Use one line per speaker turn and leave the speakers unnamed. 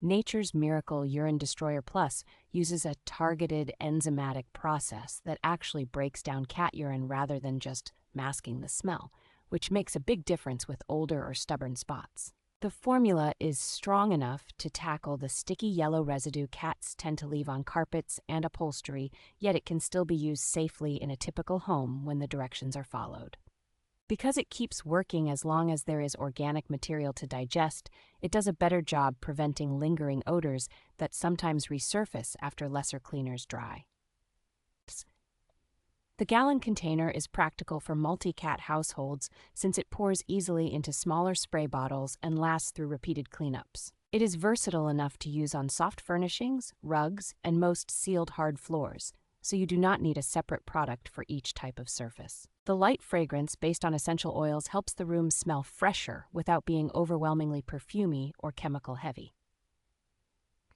Nature's Miracle Urine Destroyer Plus uses a targeted enzymatic process that actually breaks down cat urine rather than just masking the smell, which makes a big difference with older or stubborn spots. The formula is strong enough to tackle the sticky yellow residue cats tend to leave on carpets and upholstery, yet it can still be used safely in a typical home when the directions are followed. Because it keeps working as long as there is organic material to digest, it does a better job preventing lingering odors that sometimes resurface after lesser cleaners dry. The gallon container is practical for multi-cat households since it pours easily into smaller spray bottles and lasts through repeated cleanups. It is versatile enough to use on soft furnishings, rugs, and most sealed hard floors, so you do not need a separate product for each type of surface. The light fragrance based on essential oils helps the room smell fresher without being overwhelmingly perfumey or chemical heavy.